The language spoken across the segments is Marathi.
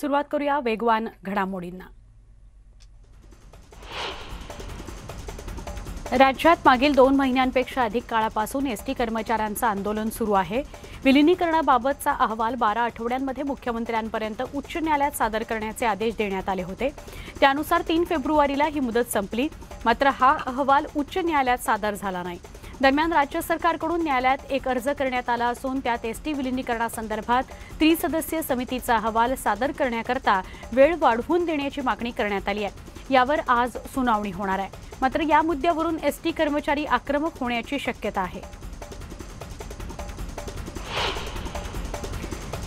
सुरुवात करूया वेगवान घडामोडींना। राज्यात मागील 2 महिन्यांपेक्षा अधिक काळापासून एसटी कर्मचाऱ्यांचं आंदोलन सुरू आहे। विलिनीकरणाबाबतचा अहवाल 12 आठवड्यांमध्ये मुख्यमंत्र्यांपर्यंत उच्च न्यायालयात सादर करण्याचे आदेश देण्यात आले होते। त्यानुसार 3 फेब्रुवारीला ही मुदत संपली, मात्र हा अहवाल उच्च न्यायालयात सादर झाला नाही। दरम्यान राज्य सरकारकडून न्यायालयात एक अर्ज करण्यात आला असून त्यात एसटी विलिनीकरणासंदर्भात त्रिसदस्यीय समितीचा अहवाल सादर करण्याकरता वेळ वाढवून देण्याची मागणी करण्यात आली आहे। यावर आज सुनावणी होणार आहे, मात्र या मुद्द्यावरून एसटी कर्मचारी आक्रमक होण्याची शक्यता आहे।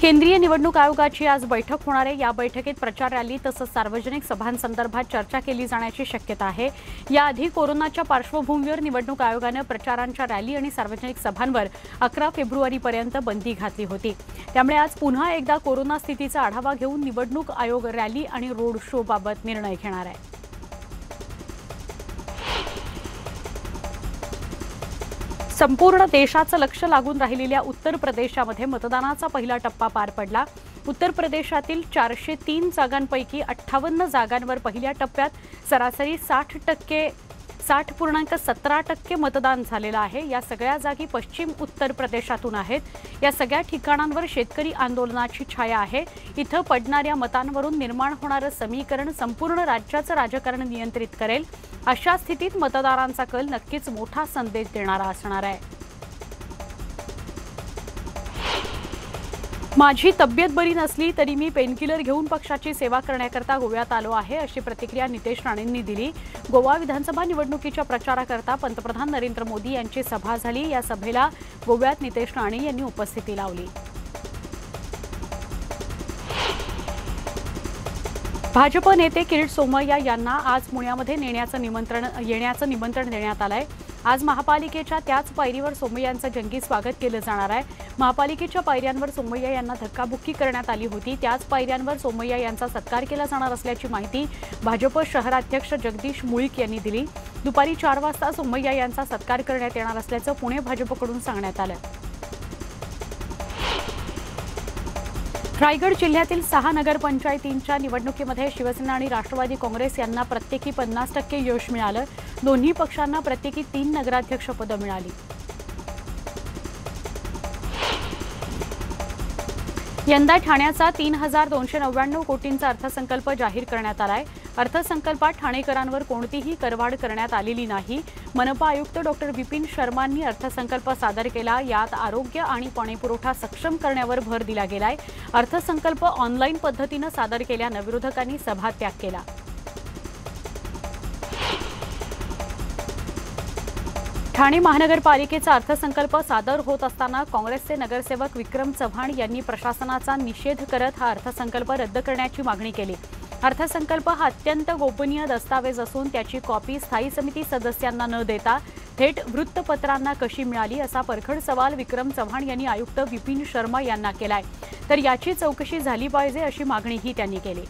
केंद्रीय निवडणूक आयोगाची आज बैठक होणार आहे। या बैठकीत प्रचार रॅली तसंच सार्वजनिक सभांसंदर्भात चर्चा केली जाण्याची शक्यता आहे। याआधी कोरोनाच्या पार्श्वभूमीवर निवडणूक आयोगाने प्रचारांच्या रॅली आणि सार्वजनिक सभांवर 11 फेब्रुवारीपर्यंत बंदी घातली होती। त्यामुळे आज पुन्हा एकदा कोरोना स्थितीचा आढावा घेऊन निवडणूक आयोग रॅली आणि रोड शो बाबत निर्णय घेणार आहे। संपूर्ण देशाचं लक्ष लागून राहिलेल्या उत्तर प्रदेशामध्ये मतदानाचा पहिला टप्पा पार पडला। उत्तर प्रदेशातील 403 जागांपैकी 58 जागांवर पहिल्या टप्प्यात सरासरी 60.17% मतदान झालेलं आहे। या सगळ्या जागी पश्चिम उत्तर प्रदेशातून आहेत। या सगळ्या ठिकाणांवर शेतकरी आंदोलनाची छाया आहे। इथं पडणाऱ्या मतांवरून निर्माण होणारं समीकरण संपूर्ण राज्याचं राजकारण नियंत्रित करेल। अशा स्थितीत मतदारांचा कल नक्कीच मोठा संदेश देणारा असणार आहे। माझी तब्येत बरी नसली तरी मी पेनकिलर घेऊन पक्षाची सेवा करण्याकरता गोव्यात आलो आहे, अशी प्रतिक्रिया नितेश राणेंनी दिली। गोवा विधानसभा निवडणुकीच्या प्रचाराकरता पंतप्रधान नरेंद्र मोदी यांची सभा झाली। या सभेला गोव्यात नितेश राणे यांनी उपस्थिती लावली। भाजप नेते किरीट सोमय्या यांना आज पुण्यामध्ये येण्याचं निमंत्रण देण्यात आलं आहे। आज महापालिकेच्या त्याच पायरीवर सोमय्यांचं जंगी स्वागत केलं जाणार आहे। महापालिकेच्या पायऱ्यांवर सोमय्या यांना धक्काबुक्की करण्यात आली होती। त्याच पायऱ्यांवर सोमय्या यांचा सत्कार केला जाणार असल्याची माहिती भाजप शहराध्यक्ष जगदीश मुळीक यांनी दिली। दुपारी 4 वाजता सोमय्या यांचा सत्कार करण्यात येणार असल्याचं पुणे भाजपकडून सांगण्यात आलं। रायगड जिल्ह्यातील 6 नगरपंचायतींच्या निवडणुकीमध्ये शिवसेना आणि राष्ट्रवादी काँग्रेस यांना प्रत्येकी 50% यश मिळालं। दोन्ही पक्षांना प्रत्येकी 3 नगराध्यक्षपदं मिळाली। यंदा ठाण्याचा 3299 कोटींचा अर्थसंकल्प जाहीर करण्यात आलाय। अर्थसंकल्पात ठाणेकरांवर कोणतीही करवाढ करण्यात आलेली नाही। मनपा आयुक्त डॉक्टर विपिन शर्मांनी अर्थसंकल्प सादर केला। यात आरोग्य आणि पाणीपुरवठा सक्षम करण्यावर भर दिला गेलाय। अर्थसंकल्प ऑनलाईन पद्धतीने सादर केल्याने विरोधकांनी सभात्याग केला। ठाणे महानगरपालिकेचा अर्थसंकल्प सादर होत असताना काँग्रेसचे नगरसेवक विक्रम चव्हाण यांनी प्रशासनाचा निषेध करत हा अर्थसंकल्प रद्द करण्याची मागणी केली। अर्थसंकल्प हा अत्यंत गोपनीय दस्तावेज असून त्याची कॉपी स्थायी समिती सदस्यांना न देता थेट वृत्तपत्रांना कशी मिळाली, असा परखड सवाल विक्रम चव्हाण यांनी आयुक्त विपिन शर्मा यांना केलाय। तर याची चौकशी झाली पाहिजे अशी मागणीही त्यांनी केली।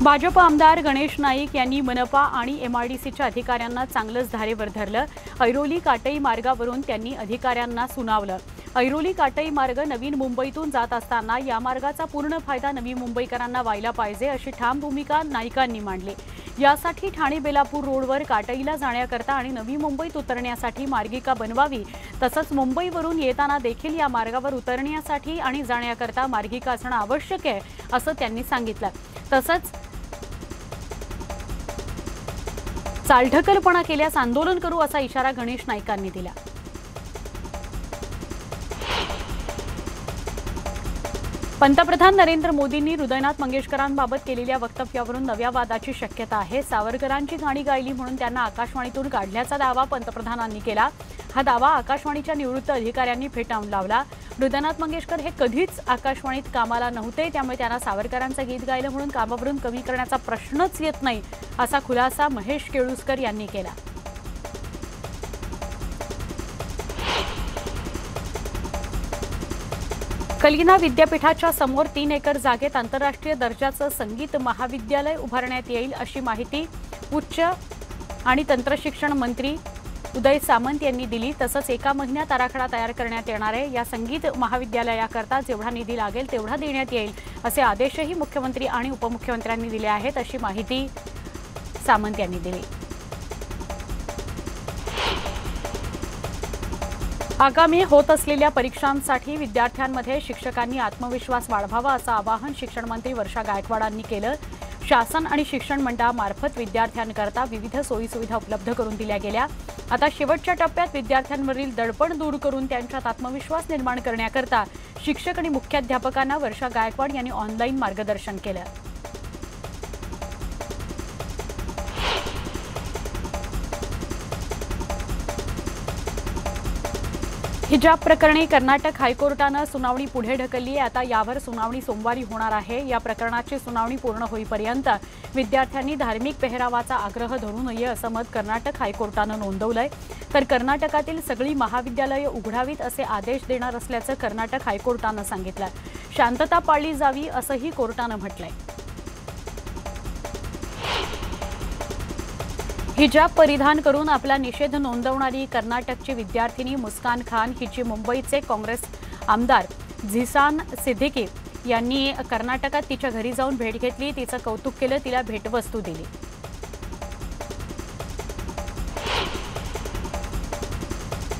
भाजप आमदार गणेश नाईक यांनी मनपा आणि एमआयडीसीच्या अधिकाऱ्यांना चांगलंच धारेवर धरलं। ऐरोली काटई मार्गावरून त्यांनी अधिकाऱ्यांना सुनावलं। ऐरोली काटई मार्ग नवीन मुंबईतून जात असताना या मार्गाचा पूर्ण फायदा नवी मुंबईकरांना व्हायला पाहिजे, अशी ठाम भूमिका नाईकांनी मांडली। यासाठी ठाणे बेलापूर रोडवर काटईला जाण्याकरता आणि नवी मुंबईत उतरण्यासाठी मार्गिका बनवावी, तसंच मुंबईवरून येताना देखील या मार्गावर उतरण्यासाठी आणि जाण्याकरता मार्गिका असणं आवश्यक आहे, असं त्यांनी सांगितलं। तसंच चालढकलपणा केल्यास आंदोलन करू असा इशारा गणेश नाईकांनी दिला। पंतप्रधान नरेंद्र मोदींनी हृदयनाथ मंगेशकरांबाबत केलेल्या वक्तव्यावरून नव्या वादाची शक्यता आहे। सावरकरांची गाणी गायली म्हणून त्यांना आकाशवाणीतून काढल्याचा दावा पंतप्रधानांनी केला। हा दावा आकाशवाणीच्या निवृत्त अधिकाऱ्यांनी फेटाळून लावला। हृदयनाथ मंगेशकर हे कधीच आकाशवाणीत कामाला नव्हते, त्यामुळे त्यांना सावरकरांचं गीत गायलं म्हणून कामावरून कमी करण्याचा प्रश्नच येत नाही, असा खुलासा महेश केळुसकर यांनी केला। कलिना विद्यापीठाच्या समोर 3 एकर जागेत आंतरराष्ट्रीय दर्जाचं संगीत महाविद्यालय उभारण्यात येईल, अशी माहिती उच्च आणि तंत्रशिक्षण मंत्री उदय सामंत यांनी दिली। तसंच एका महिन्यात आराखडा तयार करण्यात येणार आहे। या संगीत महाविद्यालयाकरता जेवढा निधी लागेल तेवढा देण्यात येईल असे आदेशही मुख्यमंत्री आणि उपमुख्यमंत्र्यांनी दिले आहेत, अशी माहिती सामंत यांनी दिली। आगामी होत असलेल्या परीक्षांसाठी विद्यार्थ्यांमध्ये शिक्षकांनी आत्मविश्वास वाढवावा असं आवाहन शिक्षण मंत्री वर्षा गायकवाडांनी केलं। शासन आणि शिक्षण मंडळामार्फत विद्यार्थ्यांकरता विविध सोयीसुविधा उपलब्ध करून दिल्या गेल्या। आता शेवटच्या टप्प्यात विद्यार्थ्यांवरील दडपण दूर करून त्यांच्यात आत्मविश्वास निर्माण करण्याकरता शिक्षक आणि मुख्याध्यापकांना वर्षा गायकवाड यांनी ऑनलाईन मार्गदर्शन केलं। हिजाब प्रकरणी कर्नाटक हायकोर्टानं सुनावणी पुढे ढकलली आहे। आता यावर सुनावणी सोमवारी होणार आहे। या प्रकरणाची सुनावणी पूर्ण होईपर्यंत विद्यार्थ्यांनी धार्मिक पेहरावाचा आग्रह धरू नये असं मत कर्नाटक हायकोर्टानं नोंदवलंय। तर कर्नाटकातील सगळी महाविद्यालये उघडावीत असे आदेश देणार असल्याचं कर्नाटक हायकोर्टानं सांगितलं। शांतता पाळली जावी असंही कोर्टानं म्हटलंय। हिजाब परिधान करून आपला निषेध नोंदवणारी कर्नाटकची विद्यार्थिनी मुस्कान खान हिची मुंबईचे काँग्रेस आमदार झिसान सिद्दीकी यांनी कर्नाटकात तिच्या घरी जाऊन भेट घेतली, तिचं कौतुक केलं, तिला भेटवस्तू दिली।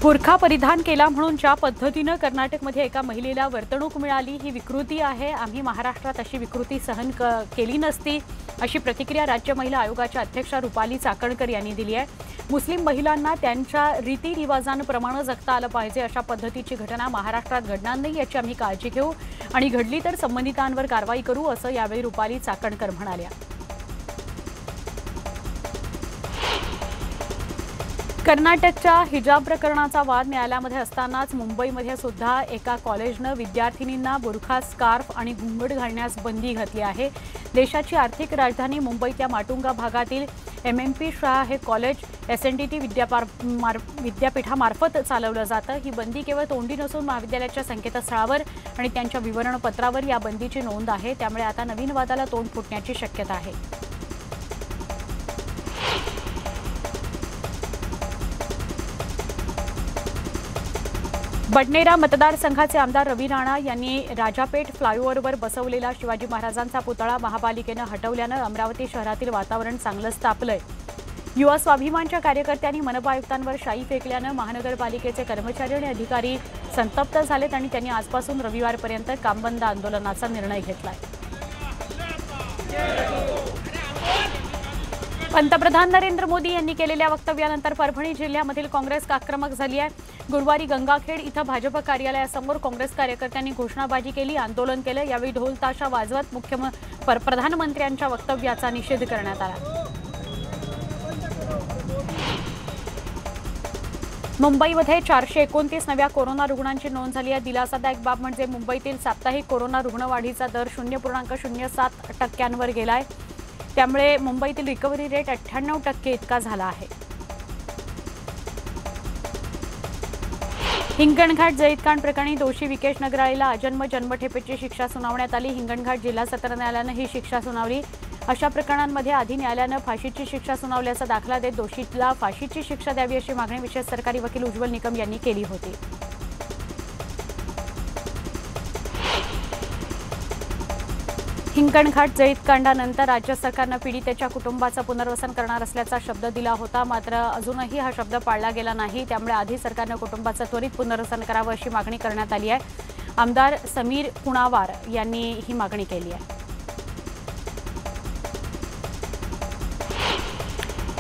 बुरखा परिधान केला म्हणून ज्या पद्धतीनं कर्नाटकमध्ये एका महिलेला वर्तणूक मिळाली ही विकृती आहे। आम्ही महाराष्ट्रात अशी विकृती सहन केली नसती, अशी प्रतिक्रिया राज्य महिला आयोगाच्या अध्यक्षा रुपाली चाकणकर यांनी दिली आहे। मुस्लिम महिलांना त्यांच्या रीतिरिवाजांप्रमाणे जगता आलं पाहिजे, अशा पद्धतीची घटना महाराष्ट्रात घडणार नाही याची आम्ही काळजी घेऊ आणि घडली तर संबंधितांवर कारवाई करू असं यावेळी रुपाली चाकणकर म्हणाल्या। कर्नाटकच्या हिजाब प्रकरणाचा वाद न्यायालयामध्ये असतानाच मुंबईमध्ये सुद्धा एका कॉलेजनं विद्यार्थिनींना बुरखा, स्कार्फ आणि घुंगड घालण्यास बंदी घातली आहे। देशाची आर्थिक राजधानी मुंबईतल्या माटुंगा भागातील MMP शाह हे कॉलेज SNDT विद्यापीठामार्फत चालवलं जातं। ही बंदी केवळ तोंडी नसून महाविद्यालयाच्या संकेतस्थळावर आणि त्यांच्या विवरणपत्रावर या बंदीची नोंद आहे। त्यामुळे आता नवीन वादाला तोंड फुटण्याची शक्यता आहे। बडनेरा मतदारसंघाचे आमदार रवी राणा यांनी राजापेठ फ्लायओव्हरवर बसवलेला शिवाजी महाराजांचा पुतळा महापालिकेनं हटवल्यानं अमरावती शहरातील वातावरण चांगलंच तापलंय। युवा स्वाभिमानच्या कार्यकर्त्यांनी मनपा आयुक्तांवर शाई फेकल्यानं महानगरपालिकेचे कर्मचारी आणि अधिकारी संतप्त झालेत आणि त्यांनी आजपासून रविवारपर्यंत कामबंद आंदोलनाचा निर्णय घेतलाय। पंतप्रधान नरेंद्र मोदी यांनी केलेल्या वक्तव्यानंतर परभणी जिल्ह्यामधील काँग्रेस आक्रमक झाली आहे। गुरुवारी गंगाखेड इथं भाजप कार्यालयासमोर काँग्रेस कार्यकर्त्यांनी घोषणाबाजी केली, आंदोलन केलं। यावेळी ढोल ताशा वाजवत प्रधानमंत्र्यांच्या वक्तव्याचा निषेध करण्यात आला। मुंबईमध्ये 429 नव्या कोरोना रुग्णांची नोंद झाली आहे। दिलासादायक बाब म्हणजे मुंबईतील साप्ताहिक कोरोना रुग्णवाढीचा दर 0.07% गेलाय। त्यामुळे मुंबईतील रिकव्हरी रेट 98% इतका झाला आहे। हिंगणघाट जळीतकांड प्रकरणी दोषी विकेश नगराळेला आजन्म जन्मठेपेची शिक्षा सुनावण्यात आली। हिंगणघाट जिल्हा सत्र न्यायालयानं ही शिक्षा सुनावली। अशा प्रकरणांमध्ये आधी न्यायालयानं फाशीची शिक्षा सुनावल्याचा दाखला देत दोषीला फाशीची शिक्षा द्यावी अशी मागणी विशेष सरकारी वकील उज्ज्वल निकम यांनी केली होती। हिंगणघाट जळीतकांडानंतर राज्य सरकारनं पीडितेच्या कुटुंबाचं पुनर्वसन करणार असल्याचा शब्द दिला होता, मात्र अजूनही हा शब्द पाळला गेला नाही। त्यामुळे आधी सरकारनं कुटुंबाचं त्वरित पुनर्वसन करावं अशी मागणी करण्यात आली आहे। आमदार समीर पुणावार यांनी ही मागणी केली आहे।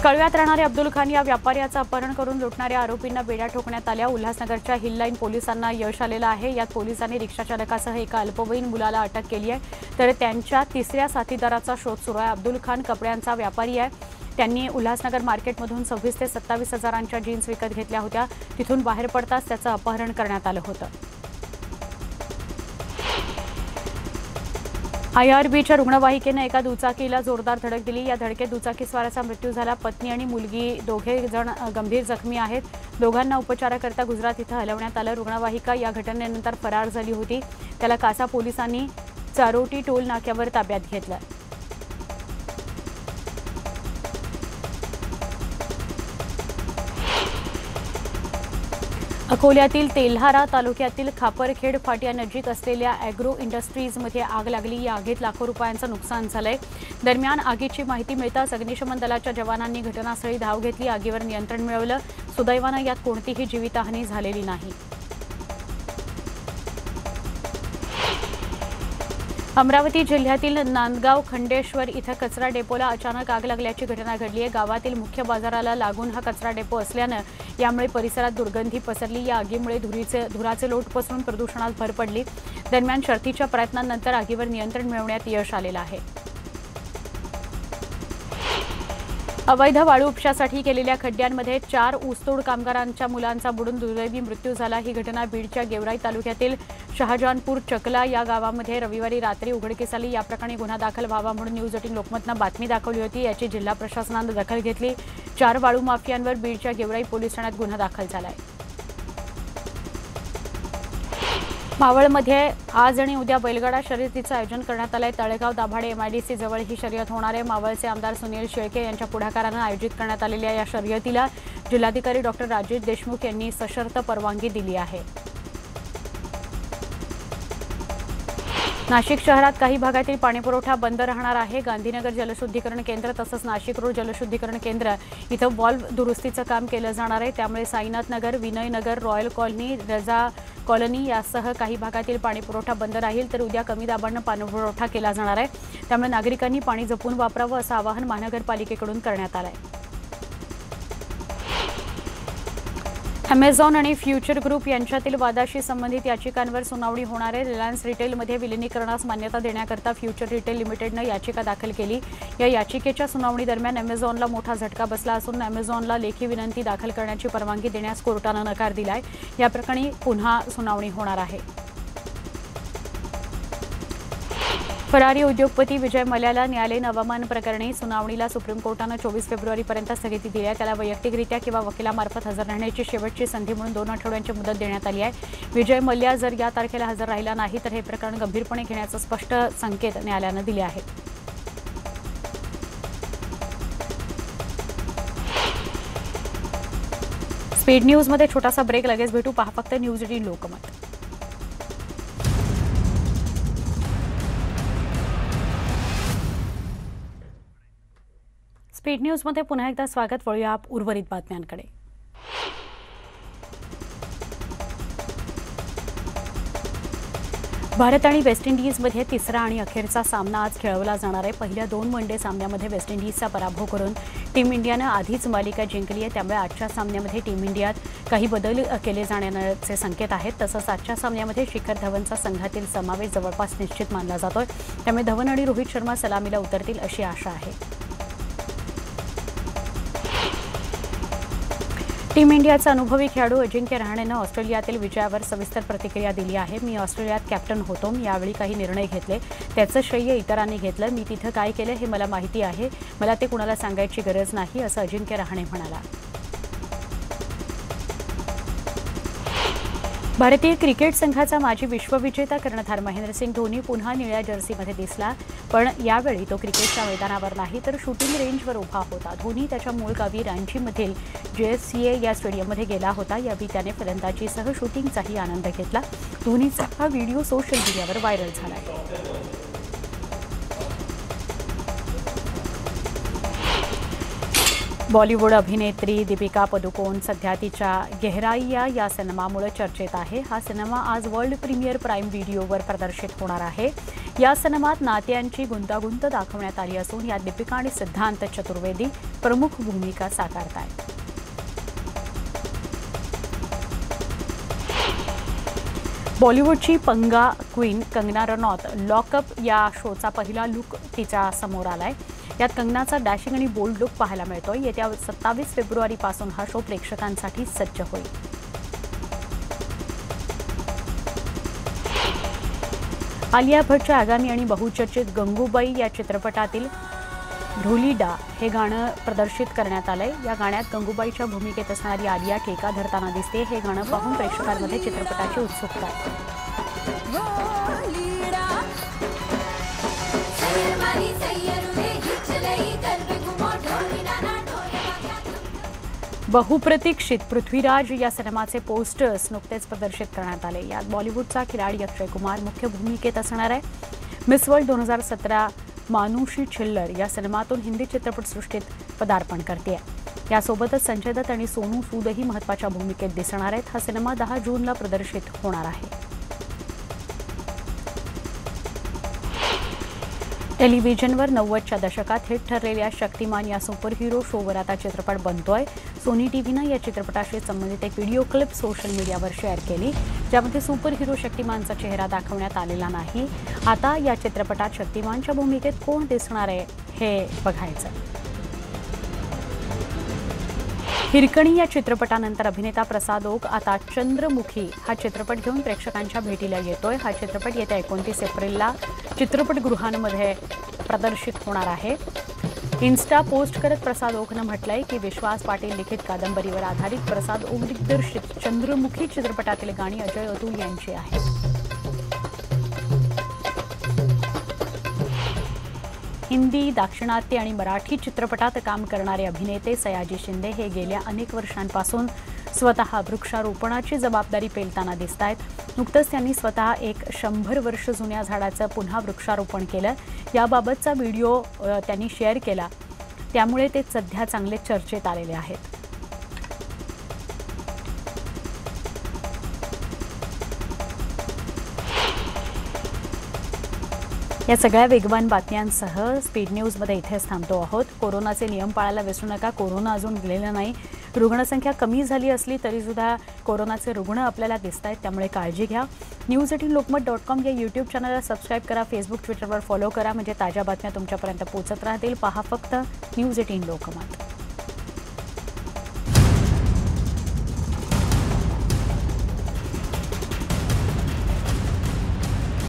कळव्यात राहणारे अब्दुल खान या व्यापाऱ्याचं अपहरण करून लुटणाऱ्या आरोपींना बेड्या ठोकण्यात आल्या। उल्हासनगरच्या हिल लाईन पोलिसांना यश आलेलं आहे। यात पोलिसांनी रिक्षाचालकासह एका अल्पवयीन मुलाला अटक केली आहे, तर त्यांच्या तिसऱ्या साथीदाराचा शोध सुरू आहे। अब्दुल खान कपड्यांचा व्यापारी आहे। त्यांनी उल्हासनगर मार्केटमधून 26 ते 27 हजारांच्या जीन्स विकत घेतल्या होत्या। तिथून बाहेर पडताच त्याचं अपहरण करण्यात आलं होतं। IRBच्या रुग्णवाहिकेने एका दुचाकीला जोरदार धडक दिली। या धडकेत दुचाकीस्वाराचा मृत्यू झाला। पत्नी आणि मुलगी दोघे जण गंभीर जखमी आहेत। दोघांना उपचाराकरता गुजरात इथं हलवण्यात आलं। रुग्णवाहिका या घटनेनंतर फरार झाली होती। त्याला कासा पोलिसांनी चारोटी टोल नाक्यावर ताब्यात घेतलं। अकोल्यातील तेल्हारा तालुक्यातील खापरखेड फाट्यानजीक असलेल्या ॲग्रो इंडस्ट्रीजमध्ये आग लागली। या आगीत लाखो रुपयांचं नुकसान झालंय। दरम्यान आगीची माहिती मिळताच अग्निशमन दलाच्या जवानांनी घटनास्थळी धाव घेतली, आगीवर नियंत्रण मिळवलं। सुदैवानं यात कोणतीही जीवितहानी झालेली नाही। अमरावती जिल्ह्यातील नांदगाव खंडेश्वर इथं कचरा डेपोला अचानक आग लागल्याची घटना घडली आहे। गावातील मुख्य बाजाराला लागून हा कचरा डेपो असल्यानं यामुळे परिसरात दुर्गंधी पसरली। या आगीमुळे धुराचे लोट पसरून प्रदूषणात भर पडली। दरम्यान शर्थीच्या प्रयत्नांनंतर आगीवर नियंत्रण मिळवण्यात यश आलेलं आहे। अवैध वाळू उपशासाठी केलेल्या खड्ड्यांमध्ये 4 ऊसतोड कामगारांच्या मुलांचा बुडून दुर्दैवी मृत्यू झाला। ही घटना बीडच्या गेवराई तालुक्यातील शहाजहानपूर चकला या गावामध्ये रविवारी रात्री उघडकीस आली। या प्रकरणी गुन्हा दाखल व्हावा म्हणून न्यूज 18 लोकमतनं बातमी दाखवली होती। याची जिल्हा प्रशासनानं दखल घेतली। 4 वाळू माफियांवर बीडच्या गेवराई पोलीस ठाण्यात गुन्हा दाखल झालाय। मावळमध्ये आज आणि उद्या बैलगाडा शर्यतीचं आयोजन करण्यात आलंय। तळेगाव दाभाडे MIDC जवळ ही शर्यत होणार आहे। मावळचे आमदार सुनील शेळके यांच्या पुढाकारानं आयोजित करण्यात आलेल्या या शर्यतीला जिल्हाधिकारी डॉ. राजेश देशमुख यांनी सशर्त परवानगी दिली आहे। नाशिक शहरात काही भागातील पाणीपुरवठा बंद राहणार आहे। गांधीनगर जलशुद्धीकरण केंद्र तसंच नाशिक रोड जलशुद्धीकरण केंद्र इथं व्हॉल्व दुरुस्तीचं काम केलं जाणार आहे। त्यामुळे साईनाथ नगर, विनय नगर, रॉयल कॉलनी, रजा कॉलनी यासह काही भागातील पाणीपुरवठा बंद राहील, तर उद्या कमी दाबानं पाणीपुरवठा केला जाणार आहे। त्यामुळे नागरिकांनी पाणी जपून वापरावं असं आवाहन महानगरपालिकेकडून करण्यात आलं आहे। अमेझॉन आणि फ्युचर ग्रुप यांच्यातील वादाशी संबंधित याचिकांवर सुनावणी होणार आहे। रिलायन्स रिटेलमध्ये विलिनीकरणास मान्यता देण्याकरता फ्युचर रिटेल लिमिटेडनं याचिका दाखल केली। या याचिकेच्या सुनावणी दरम्यान अमेझॉनला मोठा झटका बसला असून अमेझॉनला लेखी विनंती दाखल करण्याची परवानगी देण्यास कोर्टानं नकार दिलाय। या प्रकरणी पुन्हा सुनावणी होणार आहे। फरारी उद्योगपती विजय मल्ल्याला न्यायालयीन अवमान प्रकरणी सुनावणीला सुप्रीम कोर्टानं 24 फेब्रुवारीपर्यंत स्थगिती दिली आहे। त्याला वैयक्तिकरित्या किंवा वकिलामार्फत हजर राहण्याची शेवटची संधी म्हणून 2 आठवड्यांची मुदत देण्यात आली आहे। विजय मल्ल्या जर या तारखेला हजर राहिला नाही तर हे प्रकरण गंभीरपणे घेण्याचे स्पष्ट संकेत न्यायालयानं दिले आहेत। स्पीड न्यूजमध्ये छोटासा ब्रेक, लगेच भेटू। पहा फक्त न्यूज 18 लोकमत। स्पीड न्यूजमध्ये पुन्हा एकदा स्वागत। वळूया उर्वरित बातम्यांकडे। भारत आणि वेस्ट इंडिजमध्ये तिसरा आणि अखेरचा सामना आज खेळवला जाणार आहे। पहिल्या 2 वनडे सामन्यामध्ये वेस्ट इंडिजचा पराभव करून टीम इंडियानं आधीच मालिका जिंकली आहे। त्यामुळे आजच्या सामन्यामध्ये टीम इंडियात काही बदल केले जाण्याचे संकेत आहेत। तसंच आजच्या सामन्यामध्ये शिखर धवनचा संघातील समावेश जवळपास निश्चित मानला जातोय। त्यामुळे धवन आणि रोहित शर्मा सलामीला उतरतील अशी आशा आहे। टीम इंडियाचा अनुभवी खेळाडू अजिंक्य रहाणेनं ऑस्ट्रेलियातील विजयावर सविस्तर प्रतिक्रिया दिली आहे। मी ऑस्ट्रेलियात कॅप्टन होतो, मी यावेळी काही निर्णय घेतले, त्याचं श्रेय इतरांनी घेतलं। मी तिथं काय केलं हे मला माहिती आहे, मला ते कुणाला सांगायची गरज नाही असं अजिंक्य रहाणे म्हणाला। भारतीय क्रिकेट संघाचा माजी विश्वविजेता कर्णधार महेंद्रसिंग धोनी पुन्हा निळ्या जर्सीमध्ये दिसला, पण यावेळी तो क्रिकेटच्या मैदानावर नाही तर शूटिंग रेंजवर उभा होता। धोनी त्याच्या मूळ गावी रांचीमधील JSCA या स्टेडियममध्ये गेला होता। यावेळी त्याने फलंदाजीसह शूटिंगचाही आनंद घेतला। धोनीचा हा व्हिडिओ सोशल मीडियावर व्हायरल झाला आहे। बॉलिवूड अभिनेत्री दीपिका पदुकोण सध्या तिच्या गहराइया या सिनेमामुळे चर्चेत आहे। हा सिनेमा आज वर्ल्ड प्रीमियर प्राईम व्हिडिओवर प्रदर्शित होणार आहे। या सिनेमात नात्यांची गुंतागुंत दाखवण्यात आली असून यात दीपिका आणि सिद्धांत चतुर्वेदी प्रमुख भूमिका साकारतायत। बॉलिवूडची पंगा क्वीन कंगना रनौत लॉकअप या शोचा पहिला लुक तिच्या समोर आलाय। यात कंगनाचा डॅशिंग आणि बोल्ड लुक पाहायला मिळतोय। येत्या 27 फेब्रुवारीपासून हा शो प्रेक्षकांसाठी सज्ज होईल। आलिया भट्टच्या आगामी आणि बहुचर्चित गंगूबाई या चित्रपटातील ढोलीडा हे गाणं प्रदर्शित करण्यात आलंय। या गाण्यात गंगूबाईच्या भूमिकेत असणारी आलिया ठेका धरताना दिसते। हे गाणं पाहून प्रेक्षकांमध्ये चित्रपटाची उत्सुकता आहे। बहुप्रतीक्षित पृथ्वीराज या सिनेमाचे पोस्टर्स नुकतेच प्रदर्शित करण्यात आले। यात बॉलिवूडचा खिलाडी अक्षय कुमार मुख्य भूमिकेत असणार आहे। मिस वर्ल्ड 2017 मानुषी छिल्लर या सिनेमातून हिंदी चित्रपटसृष्टीत पदार्पण करते। यासोबतच संजय दत्त आणि सोनू सूदही महत्त्वाच्या भूमिकेत दिसणार आहेत। हा सिनेमा 10 जूनला प्रदर्शित होणार आहे। टेलिव्हिजनवर 90च्या दशकात हिट ठरलेल्या शक्तिमान या सुपर हिरो शोवर आता चित्रपट बनतोय। सोनी टीव्हीनं या चित्रपटाशी संबंधित एक व्हिडिओ क्लिप सोशल मीडियावर शेअर केली, ज्यामध्ये सुपर हिरो शक्तिमानचा चेहरा दाखवण्यात आलेला नाही। आता या चित्रपटात शक्तिमानच्या भूमिकेत कोण दिसणार आहे हे बघायचं। हिरकणी या चित्रपटानंतर अभिनेता प्रसाद ओक आता चंद्रमुखी हा चित्रपट घेऊन प्रेक्षकांच्या भेटीला येतोय। हा चित्रपट येत्या 29 एप्रिलला चित्रपटगृहांमध्ये प्रदर्शित होणार आहे। इन्स्टा पोस्ट करत प्रसाद ओकनं म्हटलंय की विश्वास पाटील लिखित कादंबरीवर आधारित प्रसाद ओक दिग्दर्शित चंद्रमुखी चित्रपटातील गाणी अजय अतुल यांची आहेत। हिंदी, दाक्षिणात्य आणि मराठी चित्रपटात काम करणारे अभिनेते सयाजी शिंदे हे गेल्या अनेक वर्षांपासून स्वतः वृक्षारोपणाची जबाबदारी पेलताना दिसतायत। नुकतंच त्यांनी स्वतः एक 100 वर्ष जुन्या झाडाचं पुन्हा वृक्षारोपण केलं। याबाबतचा व्हिडिओ त्यांनी शेअर केला, त्यामुळे ते सध्या चांगले चर्चेत आलेले आहेत। या सगळ्या वेगवान बातम्यांसह स्पीड न्यूजमध्ये इथेच थांबतो आहोत। कोरोनाचे नियम पाळायला विसरू नका। कोरोना अजून गेलेला नाही। रुग्णसंख्या कमी झाली असली तरीसुद्धा कोरोनाचे रुग्ण आपल्याला दिसत आहेत, त्यामुळे काळजी घ्या। news18lokmat.com या यूट्यूब चॅनलला सबस्क्राईब करा। फेसबुक, ट्विटरवर फॉलो करा, म्हणजे ताज्या बातम्या तुमच्यापर्यंत पोहोचत राहतील। पहा फक्त News18 लोकमत।